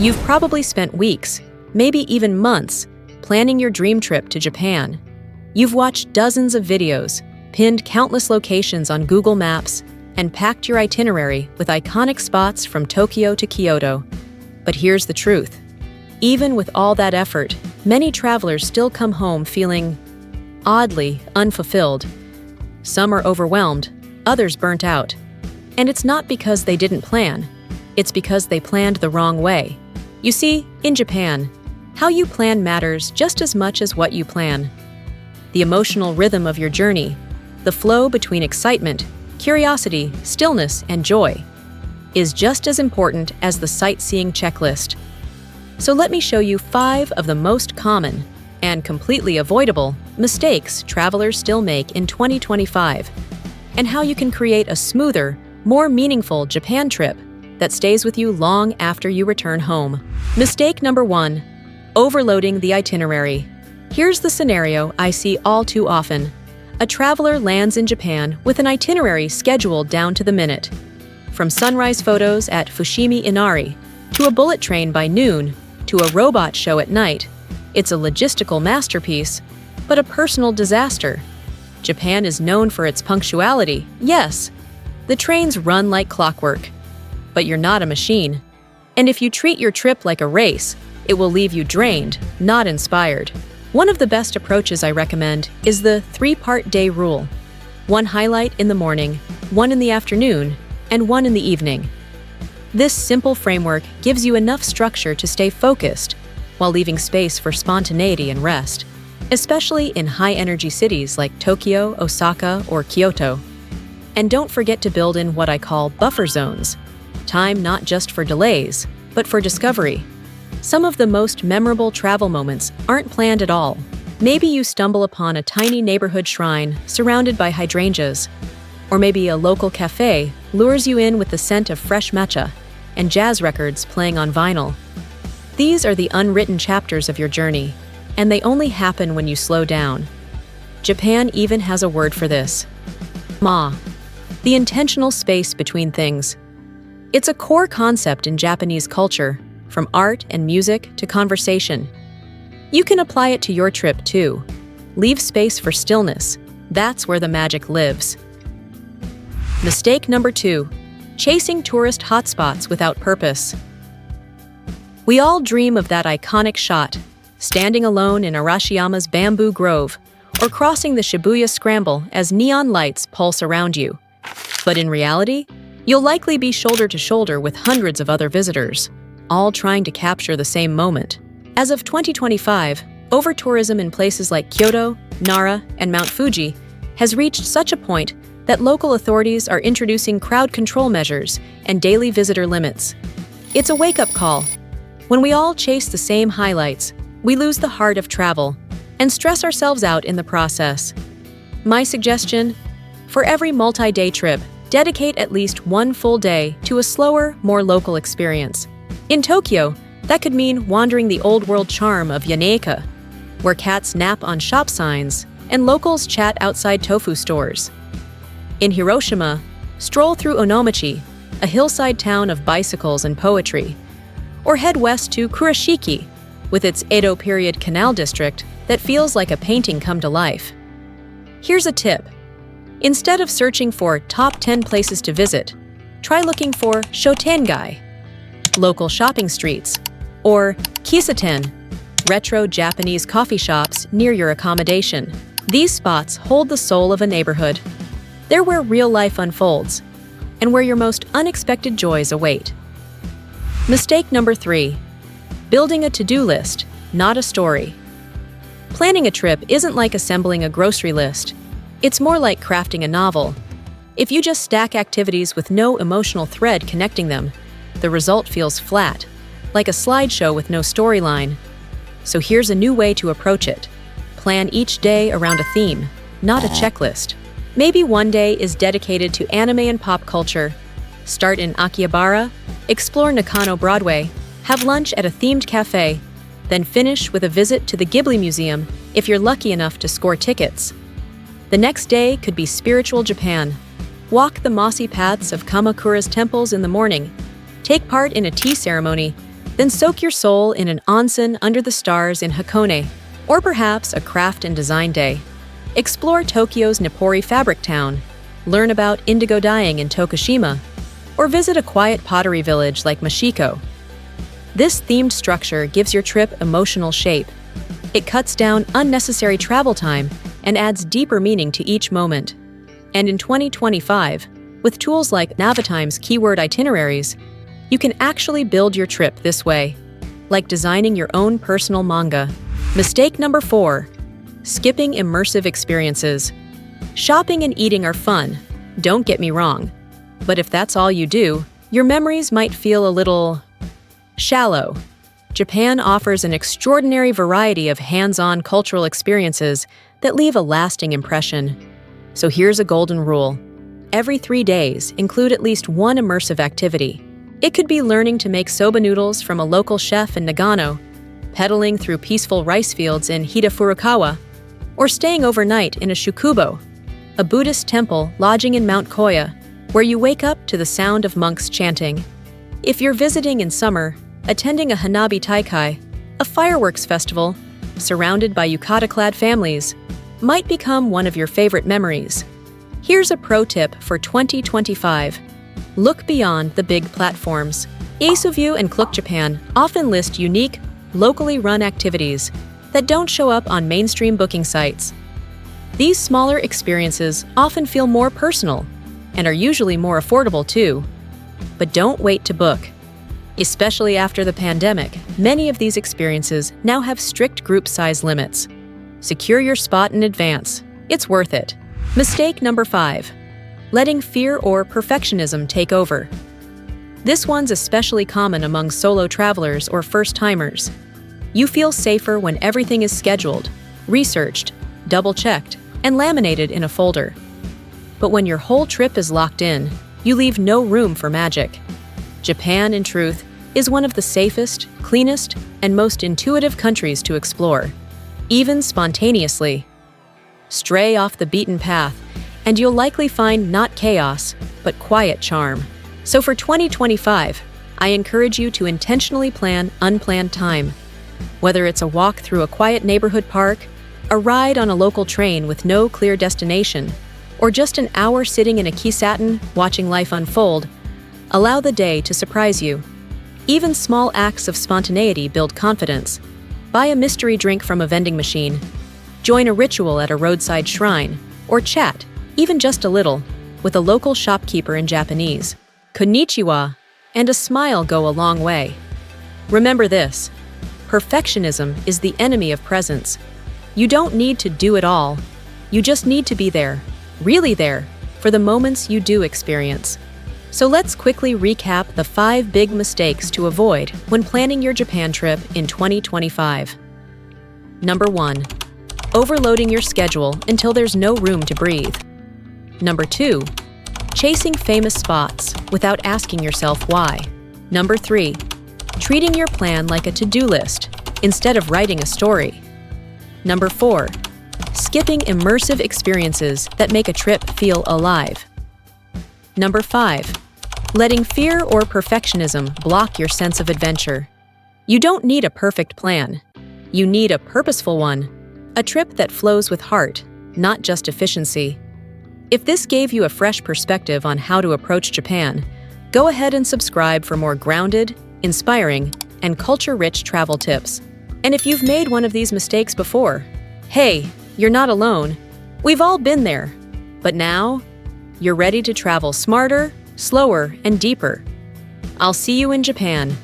You've probably spent weeks, maybe even months, planning your dream trip to Japan. You've watched dozens of videos, pinned countless locations on Google Maps, and packed your itinerary with iconic spots from Tokyo to Kyoto. But here's the truth. Even with all that effort, many travelers still come home feeling oddly unfulfilled. Some are overwhelmed, others burnt out. And it's not because they didn't plan. It's because they planned the wrong way. You see, in Japan, how you plan matters just as much as what you plan. The emotional rhythm of your journey, the flow between excitement, curiosity, stillness, and joy, is just as important as the sightseeing checklist. So let me show you 5 of the most common and completely avoidable mistakes travelers still make in 2025, and how you can create a smoother, more meaningful Japan trip that stays with you long after you return home. Mistake number 1, overloading the itinerary. Here's the scenario I see all too often. A traveler lands in Japan with an itinerary scheduled down to the minute. From sunrise photos at Fushimi Inari, to a bullet train by noon, to a robot show at night, it's a logistical masterpiece, but a personal disaster. Japan is known for its punctuality, yes. The trains run like clockwork. But you're not a machine. And if you treat your trip like a race, it will leave you drained, not inspired. One of the best approaches I recommend is the 3-part day rule. 1 highlight in the morning, 1 in the afternoon, and 1 in the evening. This simple framework gives you enough structure to stay focused while leaving space for spontaneity and rest, especially in high-energy cities like Tokyo, Osaka, or Kyoto. And don't forget to build in what I call buffer zones. Time not just for delays, but for discovery. Some of the most memorable travel moments aren't planned at all. Maybe you stumble upon a tiny neighborhood shrine surrounded by hydrangeas. Or maybe a local cafe lures you in with the scent of fresh matcha and jazz records playing on vinyl. These are the unwritten chapters of your journey, and they only happen when you slow down. Japan even has a word for this. Ma, the intentional space between things. It's a core concept in Japanese culture, from art and music to conversation. You can apply it to your trip too. Leave space for stillness. That's where the magic lives. Mistake number 2, chasing tourist hotspots without purpose. We all dream of that iconic shot, standing alone in Arashiyama's bamboo grove, or crossing the Shibuya Scramble as neon lights pulse around you. But in reality, you'll likely be shoulder to shoulder with hundreds of other visitors, all trying to capture the same moment. As of 2025, over-tourism in places like Kyoto, Nara, and Mount Fuji has reached such a point that local authorities are introducing crowd control measures and daily visitor limits. It's a wake-up call. When we all chase the same highlights, we lose the heart of travel and stress ourselves out in the process. My suggestion? For every multi-day trip, dedicate at least 1 full day to a slower, more local experience. In Tokyo, that could mean wandering the old-world charm of Yaneika, where cats nap on shop signs and locals chat outside tofu stores. In Hiroshima, stroll through Onomichi, a hillside town of bicycles and poetry, or head west to Kurashiki, with its Edo period canal district that feels like a painting come to life. Here's a tip. Instead of searching for top 10 places to visit, try looking for shotengai, local shopping streets, or kisaten, retro Japanese coffee shops near your accommodation. These spots hold the soul of a neighborhood. They're where real life unfolds, and where your most unexpected joys await. Mistake number 3, building a to-do list, not a story. Planning a trip isn't like assembling a grocery list. It's more like crafting a novel. If you just stack activities with no emotional thread connecting them, the result feels flat, like a slideshow with no storyline. So here's a new way to approach it. Plan each day around a theme, not a checklist. Maybe one day is dedicated to anime and pop culture. Start in Akihabara, explore Nakano Broadway, have lunch at a themed cafe, then finish with a visit to the Ghibli Museum if you're lucky enough to score tickets. The next day could be spiritual Japan. Walk the mossy paths of Kamakura's temples in the morning, take part in a tea ceremony, Then soak your soul in an onsen under the stars in Hakone, or perhaps a craft and design day. Explore Tokyo's Nippori fabric town, learn about indigo dyeing in Tokushima, or visit a quiet pottery village like Mashiko. This themed structure gives your trip emotional shape. It cuts down unnecessary travel time and adds deeper meaning to each moment. And in 2025, with tools like Navitime's keyword itineraries, you can actually build your trip this way, like designing your own personal manga. Mistake number 4. Skipping immersive experiences. Shopping and eating are fun, don't get me wrong. But if that's all you do, your memories might feel a little shallow. Japan offers an extraordinary variety of hands-on cultural experiences that leave a lasting impression. So here's a golden rule. Every 3 days, include at least one immersive activity. It could be learning to make soba noodles from a local chef in Nagano, pedaling through peaceful rice fields in Hida Furukawa, or staying overnight in a shukubo, a Buddhist temple lodging in Mount Koya, where you wake up to the sound of monks chanting. If you're visiting in summer, attending a Hanabi Taikai, a fireworks festival, surrounded by yukata-clad families, might become one of your favorite memories. Here's a pro tip for 2025. Look beyond the big platforms. Yaesuview and Klook Japan often list unique, locally run activities that don't show up on mainstream booking sites. These smaller experiences often feel more personal and are usually more affordable too. But don't wait to book. Especially after the pandemic, many of these experiences now have strict group size limits. Secure your spot in advance. It's worth it. Mistake number 5. Letting fear or perfectionism take over. This one's especially common among solo travelers or first-timers. You feel safer when everything is scheduled, researched, double-checked, and laminated in a folder. But when your whole trip is locked in, you leave no room for magic. Japan, in truth, is one of the safest, cleanest, and most intuitive countries to explore, even spontaneously. Stray off the beaten path, and you'll likely find not chaos, but quiet charm. So for 2025, I encourage you to intentionally plan unplanned time. Whether it's a walk through a quiet neighborhood park, a ride on a local train with no clear destination, or just an hour sitting in a kisaten watching life unfold, allow the day to surprise you. Even small acts of spontaneity build confidence. Buy a mystery drink from a vending machine, join a ritual at a roadside shrine, or chat, even just a little, with a local shopkeeper in Japanese. Konnichiwa, and a smile go a long way. Remember this: perfectionism is the enemy of presence. You don't need to do it all. You just need to be there, really there, for the moments you do experience. So let's quickly recap the 5 big mistakes to avoid when planning your Japan trip in 2025. Number 1. Overloading your schedule until there's no room to breathe. Number 2. Chasing famous spots without asking yourself why. Number 3. Treating your plan like a to-do list instead of writing a story. Number 4. Skipping immersive experiences that make a trip feel alive. Number 5. Letting fear or perfectionism block your sense of adventure. You don't need a perfect plan. You need a purposeful one. A trip that flows with heart, not just efficiency. If this gave you a fresh perspective on how to approach Japan, go ahead and subscribe for more grounded, inspiring, and culture-rich travel tips. And if you've made one of these mistakes before, hey, you're not alone. We've all been there. But now, you're ready to travel smarter, slower, and deeper. I'll see you in Japan.